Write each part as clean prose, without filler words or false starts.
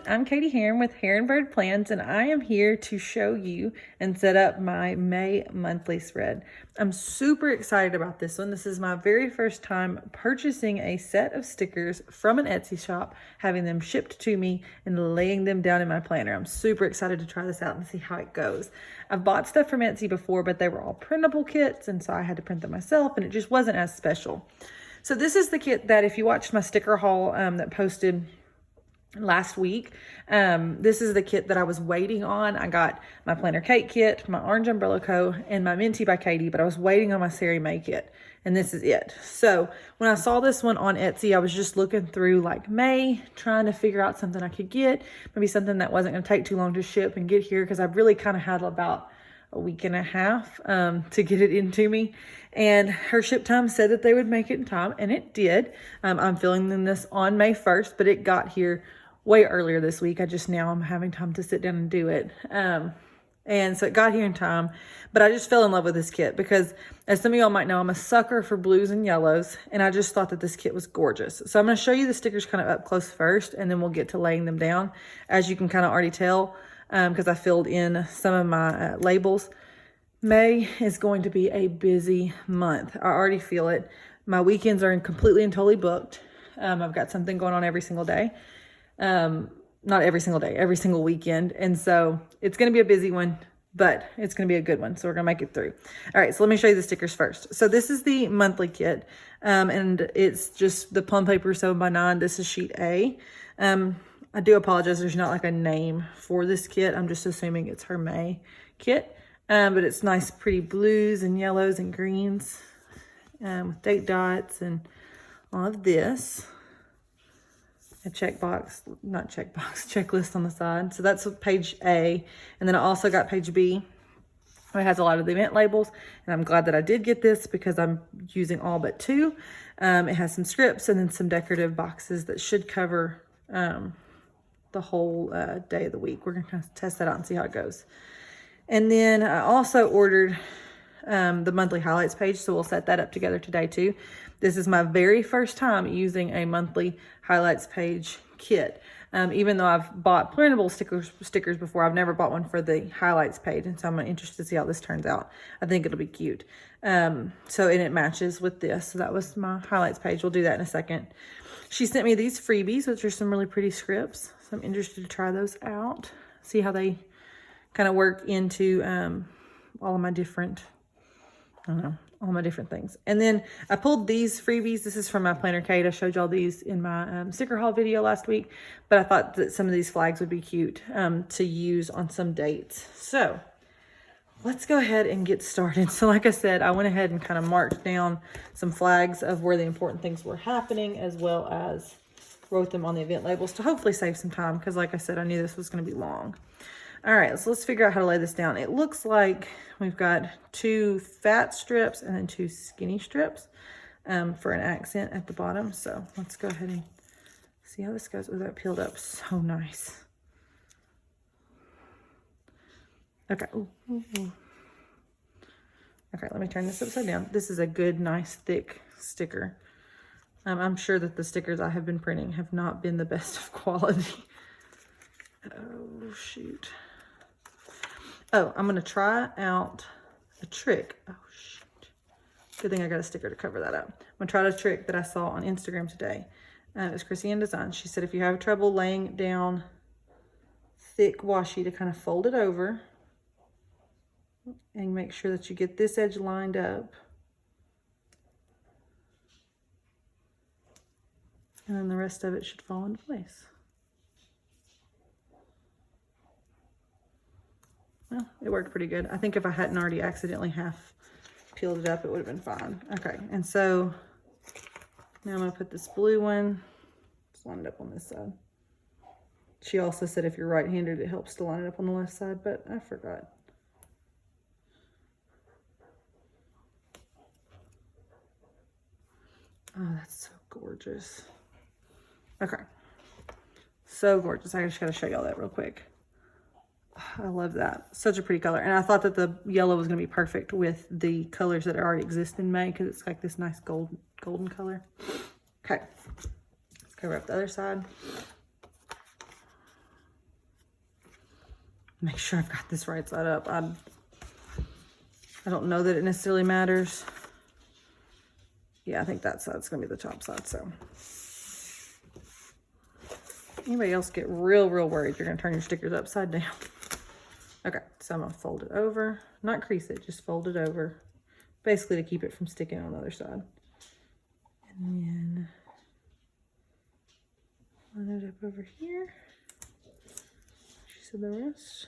I'm Katie Heron with Heron Bird Plans, and I am here to show you and set up my May monthly spread. I'm super excited about this one. This is my very first time purchasing a set of stickers from an Etsy shop, having them shipped to me and laying them down in my planner. I'm super excited to try this out and see how it goes. I've bought stuff from Etsy before, but they were all printable kits, and so I had to print them myself, and it just wasn't as special. So this is the kit that, if you watched my sticker haul that posted last week, this is the kit that I was waiting on. I got my Planner Cake kit, my Orange Umbrella Co, and my Minty by Katie, but I was waiting on my Sarie May kit, and this is it. So when I saw this one on Etsy, I was just looking through like May, trying to figure out something I could get, maybe something that wasn't going to take too long to ship and get here, because I've really kind of had about a week and a half to get it into me, and her ship time said that they would make it in time, and it did. I'm filming this on May 1st, but it got here way earlier this week. I'm having time to sit down and do it. And so it got here in time, but I just fell in love with this kit because, as some of y'all might know, I'm a sucker for blues and yellows, and I just thought that this kit was gorgeous. So I'm going to show you the stickers kind of up close first, and then we'll get to laying them down. As you can kind of already tell, because I filled in some of my labels, May is going to be a busy month. I already feel it. My weekends are completely and totally booked. I've got something going on every single day. Not every single day, every single weekend. And so it's going to be a busy one, but it's going to be a good one. So we're going to make it through. All right. So let me show you the stickers first. So this is the monthly kit. And it's just the Plum paper 7x9. This is sheet A. I do apologize. There's not like a name for this kit. I'm just assuming it's her May kit. But it's nice, pretty blues and yellows and greens, with date dots and all of this. A checklist on the side. So that's page A. And then I also got page B. It has a lot of the event labels, and I'm glad that I did get this because I'm using all but two. It has some scripts and then some decorative boxes that should cover the whole day of the week. We're going to kind of test that out and see how it goes. And then I also ordered the monthly highlights page, so we'll set that up together today too. This is my very first time using a monthly highlights page kit. Even though I've bought printable stickers before, I've never bought one for the highlights page, and so I'm interested to see how this turns out. I think it'll be cute. And it matches with this. So that was my highlights page. We'll do that in a second. She sent me these freebies, which are some really pretty scripts. So I'm interested to try those out, see how they kind of work into all of my different, all my different things. And then I pulled these freebies. This is from my Planner Kate. I showed y'all these in my sticker haul video last week, but I thought that some of these flags would be cute to use on some dates. So let's go ahead and get started. So like I said, I went ahead and kind of marked down some flags of where the important things were happening, as well as wrote them on the event labels to hopefully save some time, because like I said, I knew this was going to be long. All right, so let's figure out how to lay this down. It looks like we've got 2 fat strips and then 2 skinny strips for an accent at the bottom. So let's go ahead and see how this goes. Oh, that peeled up so nice. Okay. Ooh, ooh, ooh. Okay, let me turn this upside down. This is a good, nice, thick sticker. I'm sure that the stickers I have been printing have not been the best of quality. Oh, shoot. Oh, I'm going to try out a trick. Oh, shoot. Good thing I got a sticker to cover that up. I'm going to try a trick that I saw on Instagram today. It was Chrissy Ann Design. She said if you have trouble laying down thick washi, to kind of fold it over and make sure that you get this edge lined up. And then the rest of it should fall into place. Well, it worked pretty good. I think if I hadn't already accidentally half peeled it up, it would have been fine. Okay, and so now I'm going to put this blue one, just line it up on this side. She also said if you're right-handed, it helps to line it up on the left side, but I forgot. Oh, that's so gorgeous. Okay, so gorgeous. I just got to show y'all that real quick. I love that. Such a pretty color. And I thought that the yellow was going to be perfect with the colors that already exist in May, because it's like this nice golden color. Okay, let's cover up the other side. Make sure I've got this right side up. I don't know that it necessarily matters. Yeah, I think that side's gonna be the top side, so. Anybody else get real worried you're gonna turn your stickers upside down? Okay, so I'm gonna fold it over, not crease it, just fold it over, basically to keep it from sticking on the other side. And then line it up over here. She said the rest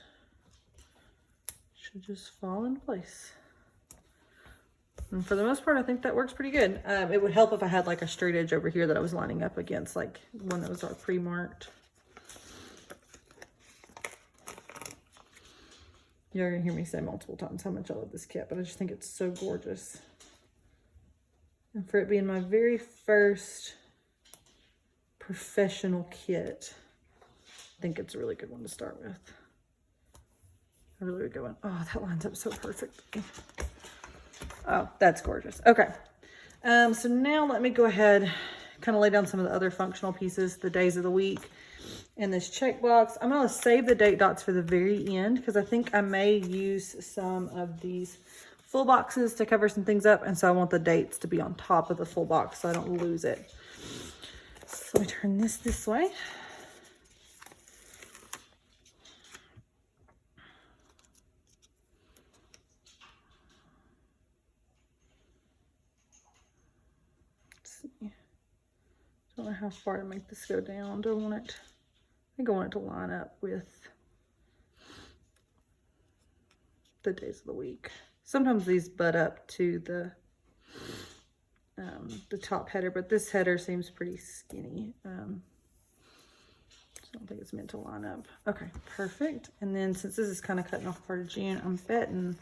should just fall in place. And for the most part, I think that works pretty good. It would help if I had like a straight edge over here that I was lining up against, like one that was pre-marked. You're gonna hear me say multiple times how much I love this kit, but I just think it's so gorgeous. And for it being my very first professional kit, I think it's a really good one to start with. A really good one. Oh, that lines up so perfectly. Oh, that's gorgeous. Okay. So now let me go ahead, kind of lay down some of the other functional pieces, the days of the week in this checkbox. I'm going to save the date dots for the very end because I think I may use some of these full boxes to cover some things up. And so I want the dates to be on top of the full box so I don't lose it. So let me turn this way. Don't know how far to make this go down. Do I want it? I think I want it to line up with the days of the week. Sometimes these butt up to the top header, but this header seems pretty skinny. So I don't think it's meant to line up. Okay, perfect. And then since this is kind of cutting off part of June, I'm betting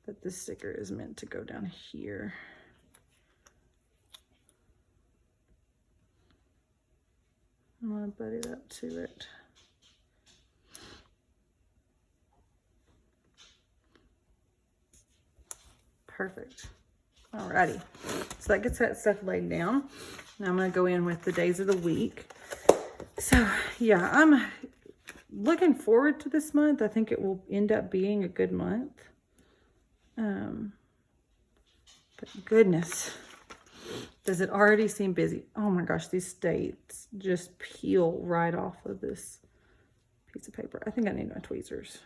that this sticker is meant to go down here. I'm gonna butt it up to it. Perfect. Alrighty. So that gets that stuff laid down. Now I'm gonna go in with the days of the week. So yeah, I'm looking forward to this month. I think it will end up being a good month. But goodness, does it already seem busy? Oh my gosh, these dates just peel right off of this piece of paper. I think I need my tweezers.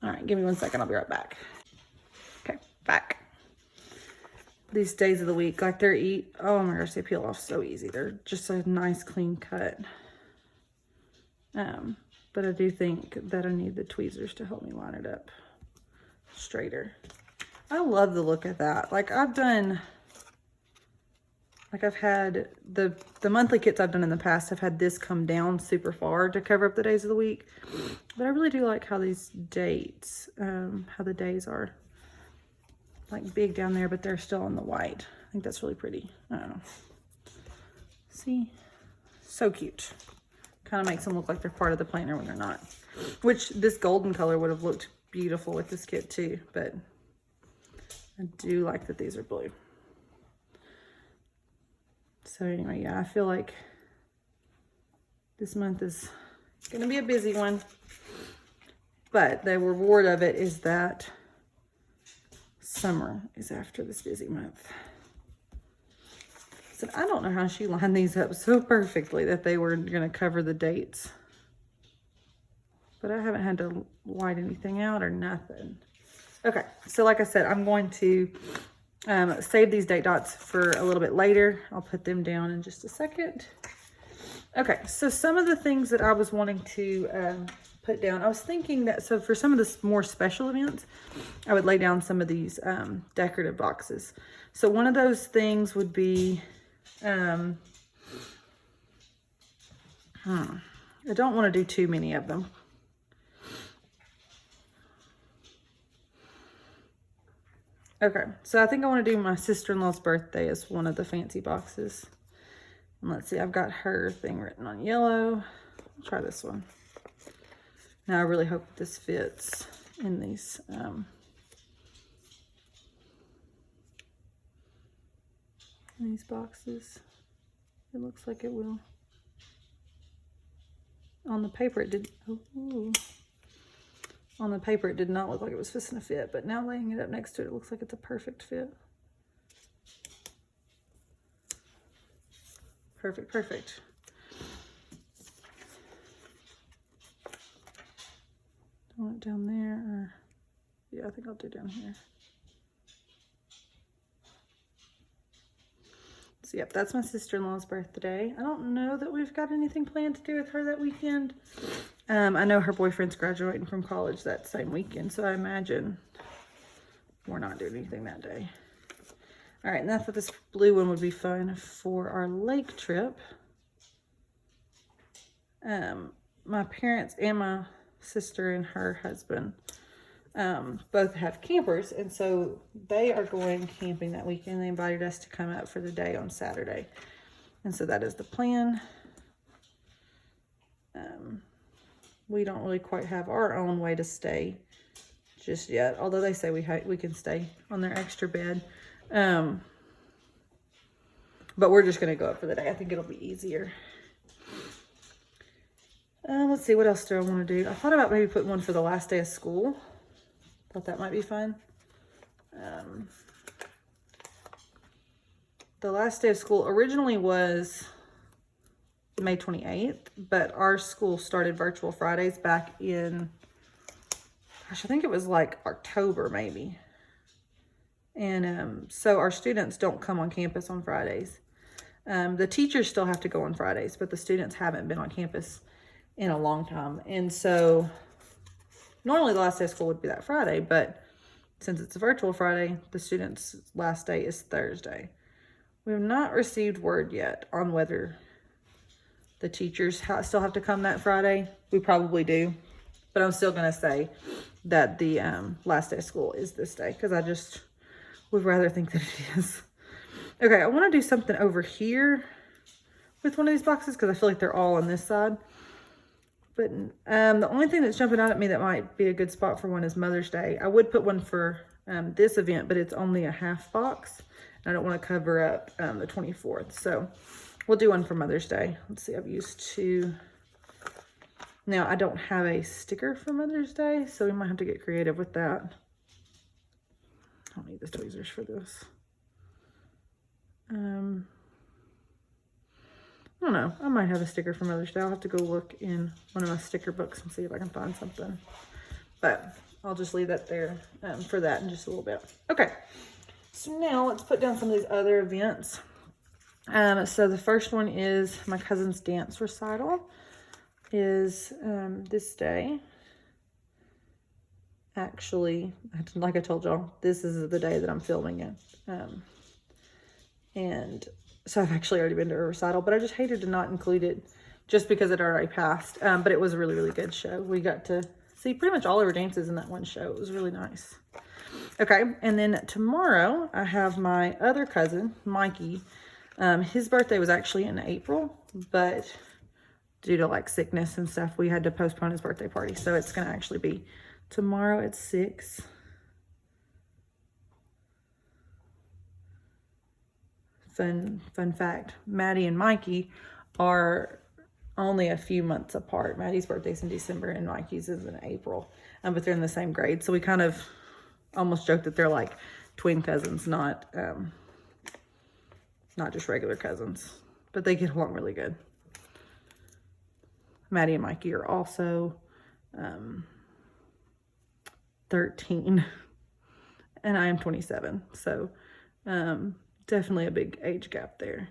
All right, give me 1 second. I'll be right back. Okay, back. These days of the week, like oh my gosh, they peel off so easy. They're just a nice clean cut. But I do think that I need the tweezers to help me line it up straighter. I love the look of that. Like I've had the monthly kits I've done in the past have had this come down super far to cover up the days of the week. But I really do like how these dates, how the days are like big down there, but they're still in the white. I think that's really pretty. I don't know. See? So cute. Kind of makes them look like they're part of the planner when they're not. Which this golden color would have looked beautiful with this kit too, but I do like that these are blue. So anyway, yeah, I feel like this month is going to be a busy one, but the reward of it is that summer is after this busy month. So I don't know how she lined these up so perfectly that they were going to cover the dates, but I haven't had to white anything out or nothing. Okay, so like I said, I'm going to save these date dots for a little bit later. I'll put them down in just a second. Okay, so some of the things that I was wanting to put down, I was thinking that, so for some of the more special events, I would lay down some of these decorative boxes. So one of those things would be, I don't want to do too many of them. Okay, so I think I want to do my sister-in-law's birthday as one of the fancy boxes. And let's see, I've got her thing written on yellow. I'll try this one. Now I really hope this fits in these in these boxes. It looks like it will. On the paper it did, oh, on the paper it did not look like it was fixing to fit, but now laying it up next to it, it looks like it's a perfect fit. Perfect, perfect. Do I want it down there, or, yeah, I think I'll do down here. So yep, that's my sister-in-law's birthday. I don't know that we've got anything planned to do with her that weekend. I know her boyfriend's graduating from college that same weekend, so I imagine we're not doing anything that day. All right, and I thought this blue one would be fun for our lake trip. My parents and my sister and her husband both have campers, and so they are going camping that weekend. They invited us to come up for the day on Saturday, and so that is the plan. We don't really quite have our own way to stay just yet, although they say we can stay on their extra bed. But we're just gonna go up for the day. I think it'll be easier. Let's see, what else do I want to do? I thought about maybe putting one for the last day of school. Thought that might be fun. The last day of school originally was May 28th, but our school started virtual Fridays back in, gosh, I think it was like October maybe. And so our students don't come on campus on Fridays. The teachers still have to go on Fridays, but the students haven't been on campus in a long time. And so normally the last day of school would be that Friday, but since it's a virtual Friday, the students' last day is Thursday. We have not received word yet on whether the teachers still have to come that Friday. We probably do, but I'm still gonna say that the last day of school is this day, because I just would rather think that it is. Okay, I want to do something over here with one of these boxes because I feel like they're all on this side. But the only thing that's jumping out at me that might be a good spot for one is Mother's Day. I would put one for this event, but it's only a half box. And I don't want to cover up the 24th. So we'll do one for Mother's Day. Let's see, I've used two. Now, I don't have a sticker for Mother's Day, so we might have to get creative with that. I don't need the tweezers for this. I don't know. I might have a sticker for Mother's Day. I'll have to go look in one of my sticker books and see if I can find something. But I'll just leave that there for that in just a little bit. Okay. So now let's put down some of these other events. So the first one is my cousin's dance recital is this day. Actually, like I told y'all, this is the day that I'm filming it. And so I've actually already been to a recital, but I just hated to not include it just because it already passed. But it was a really, really good show. We got to see pretty much all of her dances in that one show. It was really nice. Okay, and then tomorrow I have my other cousin, Mikey. His birthday was actually in April, but due to like sickness and stuff, we had to postpone his birthday party. So it's going to actually be tomorrow at 6. Fun fact, Maddie and Mikey are only a few months apart. Maddie's birthday's in December and Mikey's is in April, but they're in the same grade. So we kind of almost joke that they're like twin cousins, not just regular cousins, but they get along really good. Maddie and Mikey are also 13 and I am 27. So definitely a big age gap there.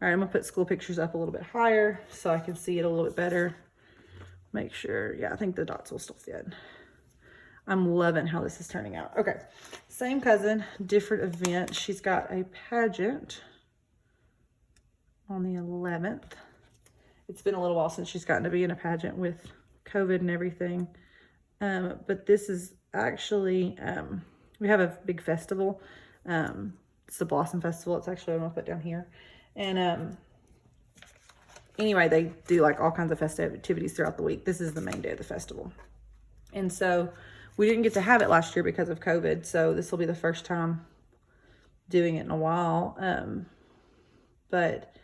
All right, I'm gonna put school pictures up a little bit higher so I can see it a little bit better. Make sure, yeah, I think the dots will still fit. I'm loving how this is turning out. Okay, same cousin, different event. She's got a pageant on the 11th. It's been a little while since she's gotten to be in a pageant with COVID and everything. But this is actually, we have a big festival. It's the Blossom Festival. It's actually, I'm gonna put down here. And anyway, they do like all kinds of festive activities throughout the week. This is the main day of the festival. And so we didn't get to have it last year because of COVID. So this will be the first time doing it in a while. But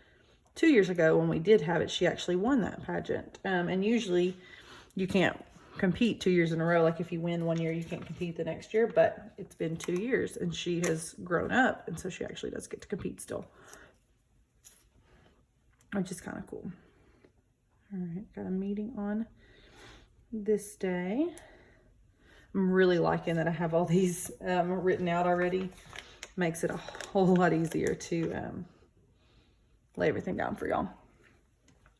2 years ago when we did have it, she actually won that pageant. And usually you can't compete 2 years in a row. Like if you win one year, you can't compete the next year, but it's been 2 years and she has grown up. And so she actually does get to compete still, which is kind of cool. All right, got a meeting on this day. I'm really liking that I have all these written out already. Makes it a whole lot easier to lay everything down for y'all.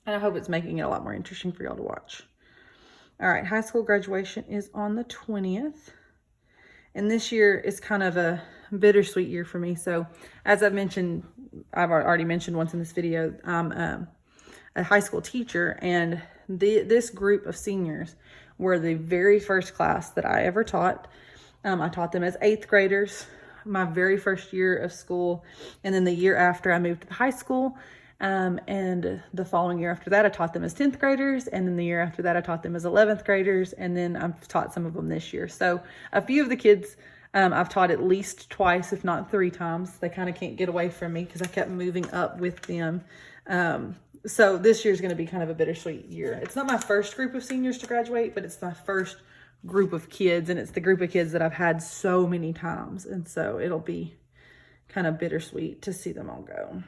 And I hope it's making it a lot more interesting for y'all to watch. All right, high school graduation is on the 20th. And this year is kind of a bittersweet year for me. So as I've already mentioned once in this video, I'm a high school teacher, and this group of seniors were the very first class that I ever taught. I taught them as 8th graders my very first year of school, and then the year after I moved to high school, and the following year after that I taught them as 10th graders, and then the year after that I taught them as 11th graders, and then I've taught some of them this year. So a few of the kids I've taught at least twice, if not 3 times. They kind of can't get away from me because I kept moving up with them. So this year is going to be kind of a bittersweet year. It's not my first group of seniors to graduate, but it's my first group of kids, and it's the group of kids that I've had so many times. And so it'll be kind of bittersweet to see them all go.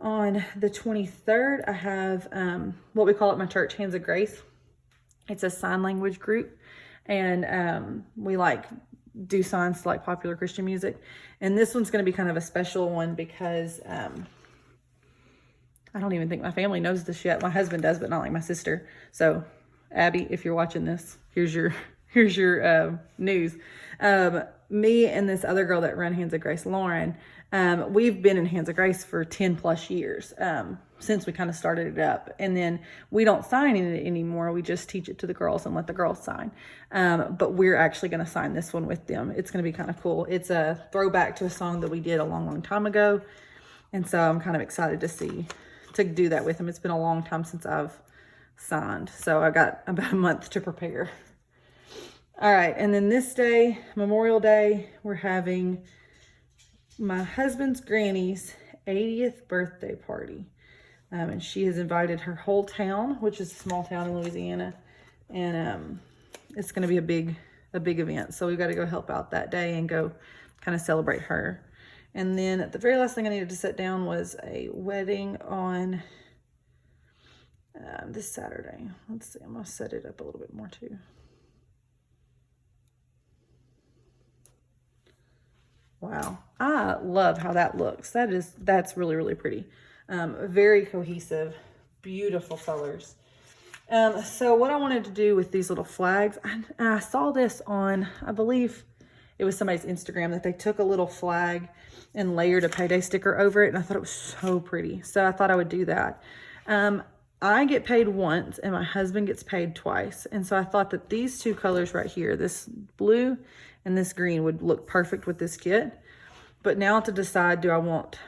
On the 23rd, I have what we call at my church, Hands of Grace. It's a sign language group, and we do signs to popular Christian music. And this one's going to be kind of a special one because I don't even think my family knows this yet. My husband does, but not like my sister. So Abby, if you're watching this, here's your news. Me and this other girl that run Hands of Grace, Lauren, we've been in Hands of Grace for 10 plus years, since we kind of started it up. And then we don't sign in it anymore. We just teach it to the girls and let the girls sign. But we're actually going to sign this one with them. It's going to be kind of cool. It's a throwback to a song that we did a long, long time ago. And so I'm kind of excited to do that with them. It's been a long time since I've signed. So I got about a month to prepare. All right. And then this day, Memorial Day, we're having my husband's granny's 80th birthday party. And she has invited her whole town, which is a small town in Louisiana. And it's going to be a big event. So we've got to go help out that day and go kind of celebrate her. And then the very last thing I needed to set down was a wedding on this Saturday. Let's see, I'm going to set it up a little bit more too. Wow, I love how that looks. That's really, really pretty. Very cohesive, beautiful colors. So what I wanted to do with these little flags, I saw this on, I believe it was somebody's Instagram, that they took a little flag and layered a payday sticker over it. And I thought it was so pretty. So I thought I would do that. I get paid once and my husband gets paid twice. And so I thought that these two colors right here, this blue and this green, would look perfect with this kit. But now to decide, do I want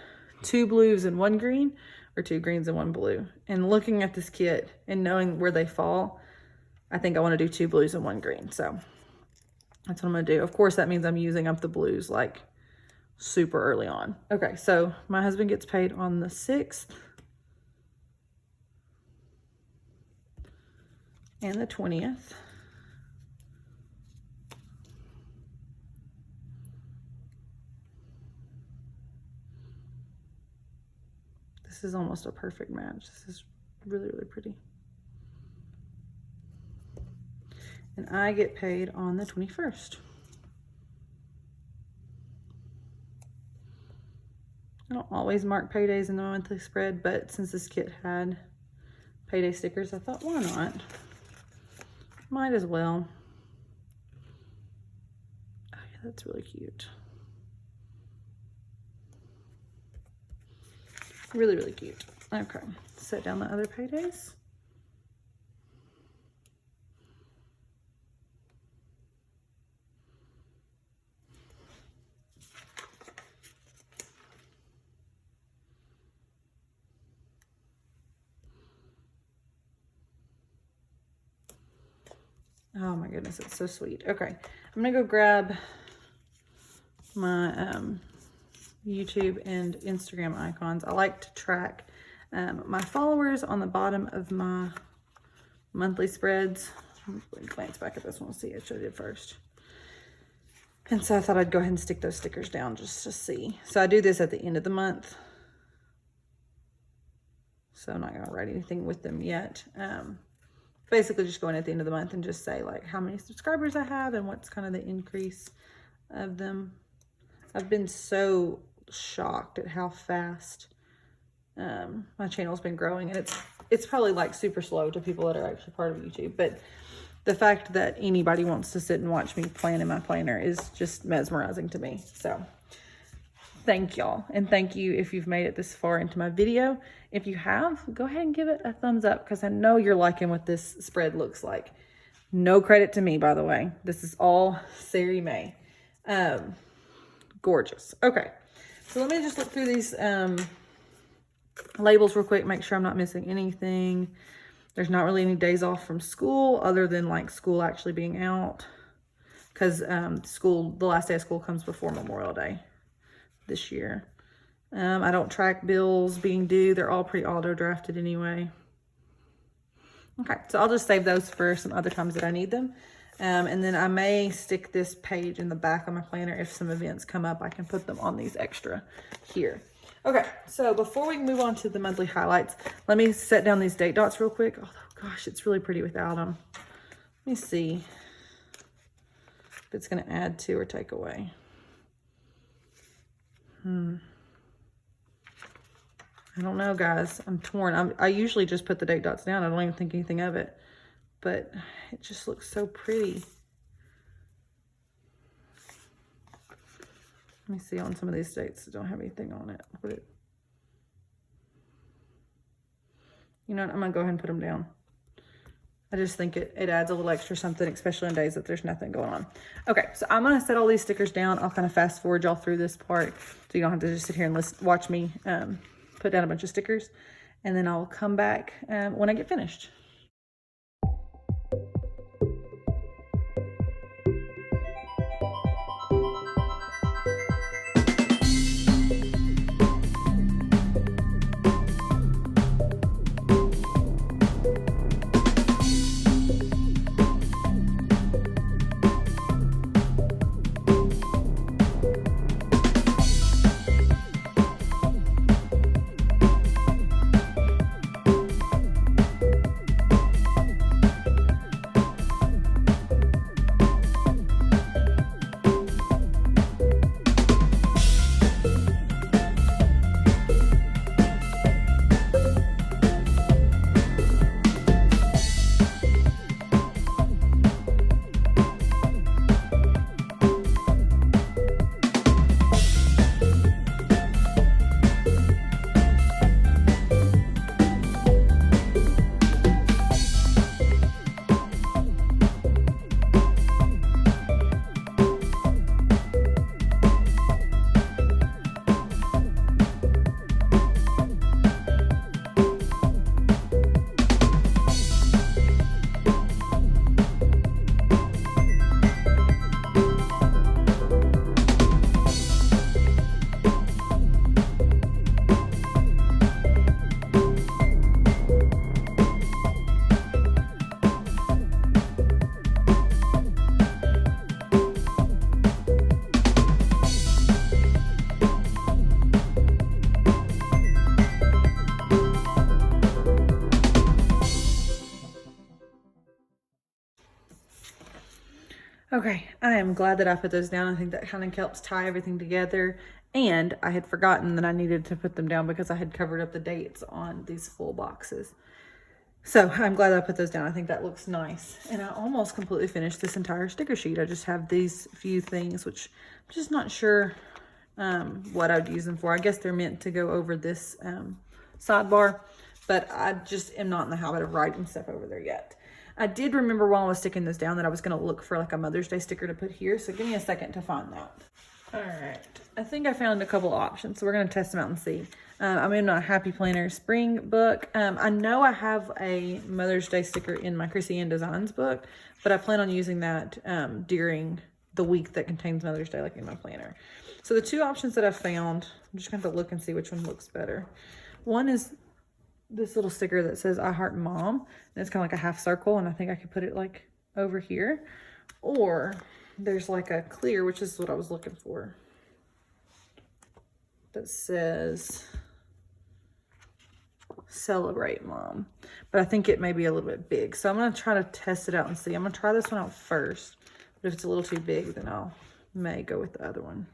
2 blues and 1 green or 2 greens and 1 blue? And looking at this kit and knowing where they fall, I think I want to do 2 blues and 1 green. So that's what I'm going to do. Of course, that means I'm using up the blues super early on. Okay, so my husband gets paid on the 6th and the 20th. This is almost a perfect match. This is really, really pretty. And I get paid on the 21st. I don't always mark paydays in the monthly spread, but since this kit had payday stickers, I thought, why not? Might as well. Oh yeah, that's really cute. Really, really cute. Okay, set down the other paydays. Oh my goodness, it's so sweet. Okay, I'm gonna go grab my YouTube and Instagram icons. I like to track my followers on the bottom of my monthly spreads. Let me glance back at this one, see what I did first. And so I thought I'd go ahead and stick those stickers down just to see. So I do this at the end of the month. So I'm not gonna write anything with them yet. Basically just going at the end of the month and just say like how many subscribers I have and what's kind of the increase of them. I've been so shocked at how fast my channel's been growing, and it's probably like super slow to people that are actually part of YouTube, but the fact that anybody wants to sit and watch me plan in my planner is just mesmerizing to me. So thank y'all, and thank you if you've made it this far into my video. If you have, go ahead and give it a thumbs up because I know you're liking what this spread looks like. No credit to me, by the way. This is all Sarie May. Gorgeous. Okay, so let me just look through these labels real quick, make sure I'm not missing anything. There's not really any days off from school other than like school actually being out, because the last day of school comes before Memorial Day this year. I don't track bills being due. They're all pre-auto drafted anyway. Okay, so I'll just save those for some other times that I need them. And then I may stick this page in the back of my planner. If some events come up, I can put them on these extra here. Okay, so before we move on to the monthly highlights, let me set down these date dots real quick. Oh gosh, it's really pretty without them. Let me see if it's going to add to or take away. I don't know, guys. I'm torn. I usually just put the date dots down. I don't even think anything of it. But it just looks so pretty. Let me see on some of these dates that don't have anything on it. You know what? I'm going to go ahead and put them down. I just think it adds a little extra something, especially on days that there's nothing going on. Okay, so I'm going to set all these stickers down. I'll kind of fast forward y'all through this part so you don't have to just sit here and watch me put down a bunch of stickers. And then I'll come back when I get finished. Okay, I am glad that I put those down. I think that kind of helps tie everything together. And I had forgotten that I needed to put them down because I had covered up the dates on these full boxes. So I'm glad I put those down. I think that looks nice. And I almost completely finished this entire sticker sheet. I just have these few things, which I'm just not sure what I'd use them for. I guess they're meant to go over this sidebar, but I just am not in the habit of writing stuff over there yet. I did remember while I was sticking this down that I was going to look for like a Mother's Day sticker to put here. So give me a second to find that. All right. I think I found a couple options. So we're going to test them out and see. I'm in my Happy Planner Spring book. I know I have a Mother's Day sticker in my Chrissy Ann Designs book, but I plan on using that during the week that contains Mother's Day, like in my planner. So the two options that I found, I'm just going to look and see which one looks better. One is this little sticker that says I heart mom, and it's kind of like a half circle, and I think I could put it like over here. Or there's like a clear, which is what I was looking for, that says celebrate mom, but I think it may be a little bit big, so I'm going to try to test it out and see. I'm going to try this one out first, but if it's a little too big, then I'll may go with the other one.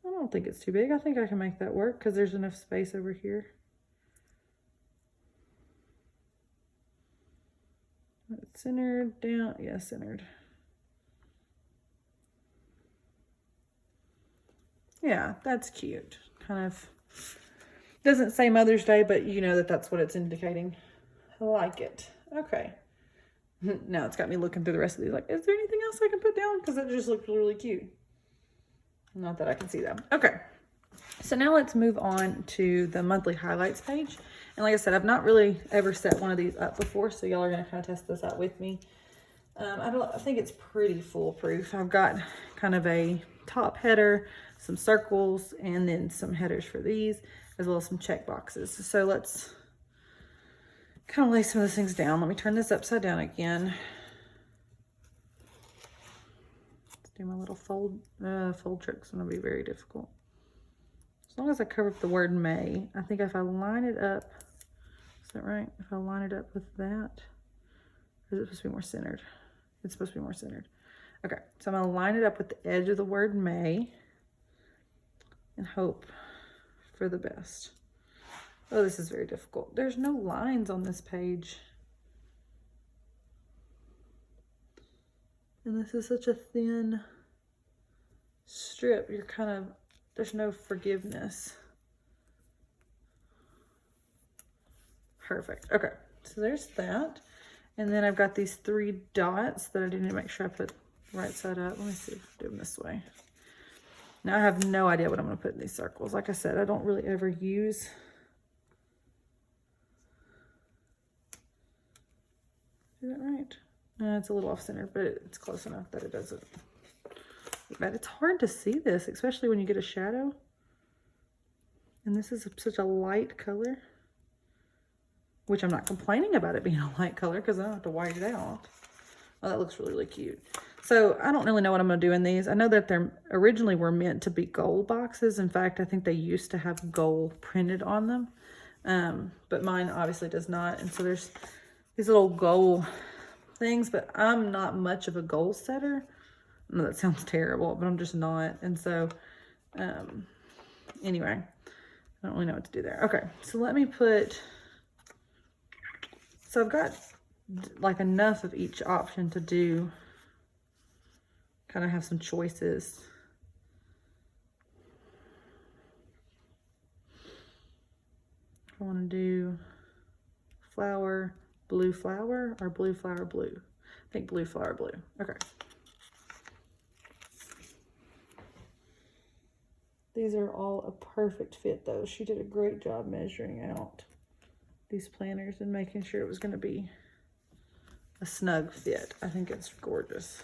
I don't think it's too big. I think I can make that work because there's enough space over here. It's centered down. Yeah, centered. Yeah, that's cute. Kind of doesn't say Mother's Day, but you know that that's what it's indicating. I like it. Okay. Now it's got me looking through the rest of these like, is there anything else I can put down? Because it just looks really cute. Not that I can see that. Okay. So now let's move on to the monthly highlights page. And like I said, I've not really ever set one of these up before, so y'all are going to kind of test this out with me. I think it's pretty foolproof. I've got kind of a top header, some circles, and then some headers for these, as well as some check boxes. So let's kind of lay some of those things down. Let me turn this upside down again. Let's do my little fold trick. It's going to be very difficult. As long as I cover up the word May, I think if I line it up, is that right? If I line it up with that, or is it supposed to be more centered? It's supposed to be more centered. Okay, so I'm going to line it up with the edge of the word May and hope for the best. Oh, this is very difficult. There's no lines on this page. And this is such a thin strip. You're kind of, there's no forgiveness. Perfect. Okay, so there's that. And then I've got these 3 dots that I do need to make sure I put right side up. Let me see if I do them this way. Now I have no idea what I'm going to put in these circles. Like I said, I don't really ever use. Is that right? It's a little off center, but it's close enough that it doesn't. But it's hard to see this, especially when you get a shadow. And this is such a light color, which I'm not complaining about it being a light color because I don't have to white it out. Oh, that looks really, really cute. So I don't really know what I'm going to do in these. I know that they're originally were meant to be gold boxes. In fact, I think they used to have gold printed on them. But mine obviously does not. And so there's these little gold things, but I'm not much of a goal setter. I know that sounds terrible, but I'm just not. And so, anyway, I don't really know what to do there. Okay, so let me put, so I've got like enough of each option to do, kind of have some choices. I want to do flower, blue flower, or blue flower, blue. I think blue flower, blue. Okay. These are all a perfect fit though. She did a great job measuring out these planners and making sure it was going to be a snug fit. I think it's gorgeous.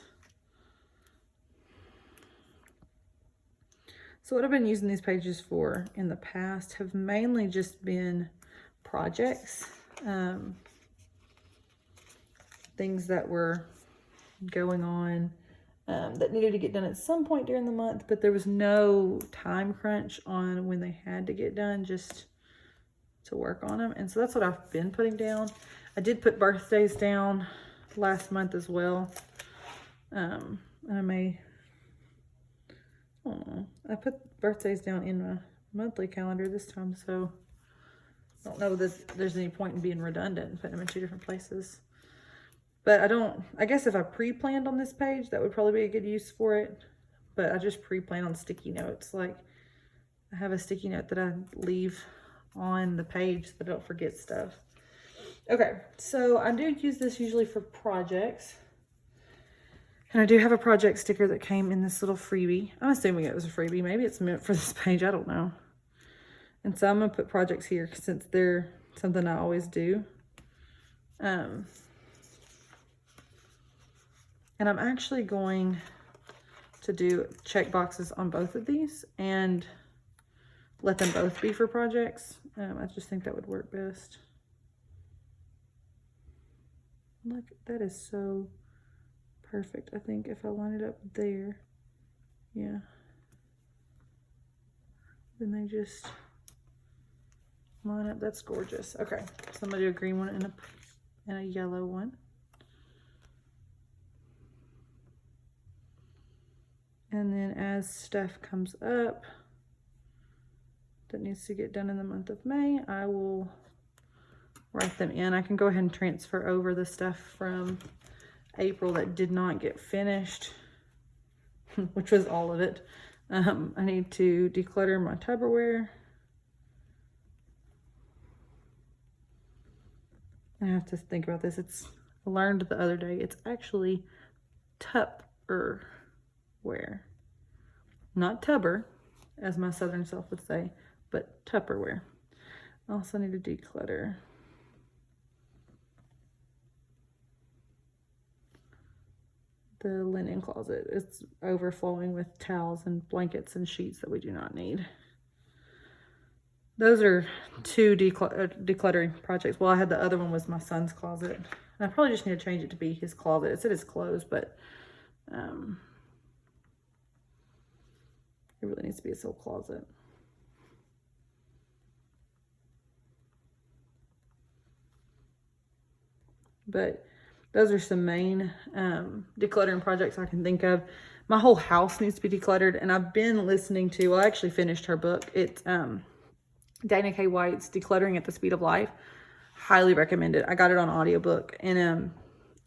So what I've been using these pages for in the past have mainly just been projects, things that were going on that needed to get done at some point during the month, but there was no time crunch on when they had to get done, just to work on them. And so that's what I've been putting down. I did put birthdays down last month as well. And I may, I don't know, I put birthdays down in my monthly calendar this time, so I don't know that there's any point in being redundant and putting them in 2 different places. But I guess if I pre-planned on this page, that would probably be a good use for it. But I just pre-plan on sticky notes. Like, I have a sticky note that I leave on the page so that I don't forget stuff. Okay, so I do use this usually for projects. And I do have a project sticker that came in this little freebie. I'm assuming it was a freebie. Maybe it's meant for this page. I don't know. And so I'm going to put projects here since they're something I always do. And I'm actually going to do check boxes on both of these and let them both be for projects. I just think that would work best. Look, that is so perfect. I think if I line it up there, yeah, then they just line up. That's gorgeous. Okay, so I'm gonna do a green one and a yellow one. And then as stuff comes up that needs to get done in the month of May, I will write them in. I can go ahead and transfer over the stuff from April that did not get finished, which was all of it. I need to declutter my Tupperware. I have to think about this. I learned the other day, it's actually Tupperware, not Tubber, as my southern self would say, but Tupperware. I also need to declutter the linen closet. It's overflowing with towels and blankets and sheets that we do not need. Those are two decluttering projects. Well, I had the other one was my son's closet. And I probably just need to change it to be his closet. It said his clothes, but it really needs to be his whole closet. But those are some main decluttering projects I can think of. My whole house needs to be decluttered, and I've been listening to, well, I actually finished her book. It's Dana K. White's Decluttering at the Speed of Life. Highly recommend it. I got it on audiobook, and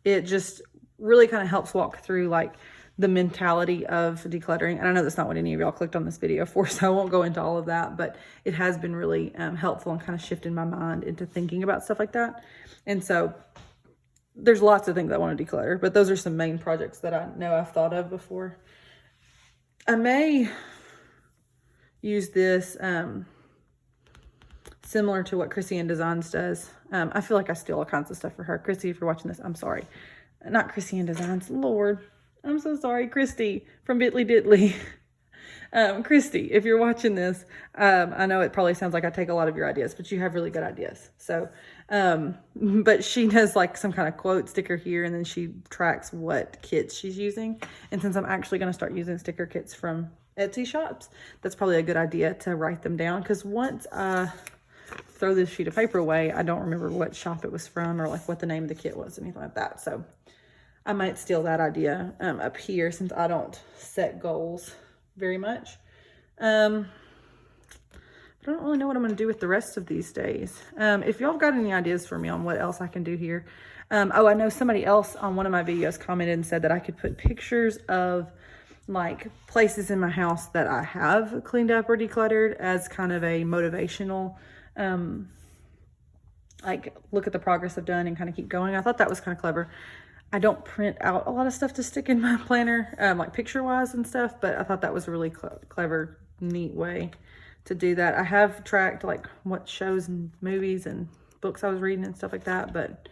it just really kind of helps walk through like the mentality of decluttering. And I know that's not what any of y'all clicked on this video for, so I won't go into all of that, but it has been really helpful and kind of shifting my mind into thinking about stuff like that. And so there's lots of things I want to declutter, but those are some main projects that I know I've thought of before. I may use this similar to what Chrissy Ann Designs does. I feel like I steal all kinds of stuff for her. Chrissy, if you're watching this, I'm sorry. Not Chrissy Ann Designs. Lord, I'm so sorry. Christy from Bitley Ditley. Christy, if you're watching this, I know it probably sounds like I take a lot of your ideas, but you have really good ideas. So, but she does like some kind of quote sticker here, and then she tracks what kits she's using. And since I'm actually going to start using sticker kits from Etsy shops, that's probably a good idea to write them down, because once I throw this sheet of paper away, I don't remember what shop it was from or like what the name of the kit was, anything like that. So I might steal that idea up here, since I don't set goals very much. I don't really know what I'm going to do with the rest of these days. If y'all got any ideas for me on what else I can do here. Oh, I know somebody else on one of my videos commented and said that I could put pictures of like places in my house that I have cleaned up or decluttered as kind of a motivational, like look at the progress I've done and kind of keep going. I thought that was kind of clever. I don't print out a lot of stuff to stick in my planner, like picture wise and stuff, but I thought that was a really clever, neat way to do that. I have tracked like what shows and movies and books I was reading and stuff like that, but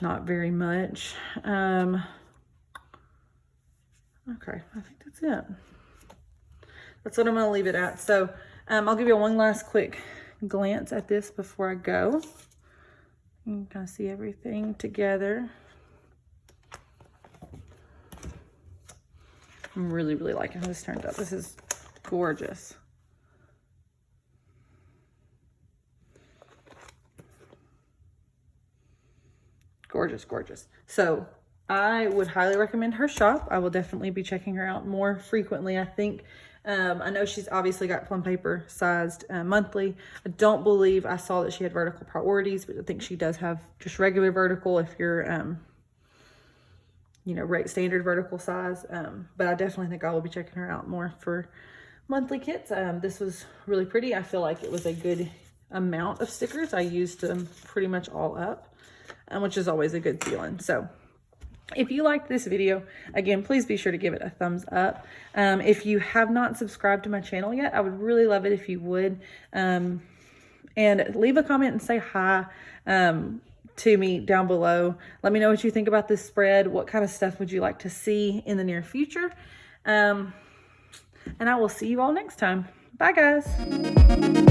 not very much. Okay, I think that's it. That's what I'm going to leave it at. So I'll give you one last quick glance at this before I go. You can kind of see everything together. I'm really, really liking how this turned out. This is gorgeous. Gorgeous, gorgeous. So I would highly recommend her shop. I will definitely be checking her out more frequently, I think. I know she's obviously got Plum paper sized monthly. I don't believe I saw that she had vertical priorities, but I think she does have just regular vertical if you're, you know, rate standard vertical size. But I definitely think I will be checking her out more for monthly kits. This was really pretty. I feel like it was a good amount of stickers. I used them pretty much all up, which is always a good feeling. So if you liked this video, again, please be sure to give it a thumbs up. If you have not subscribed to my channel yet, I would really love it if you would. And leave a comment and say hi. to me down below. Let me know what you think about this spread. What kind of stuff would you like to see in the near future? And I will see you all next time. Bye, guys.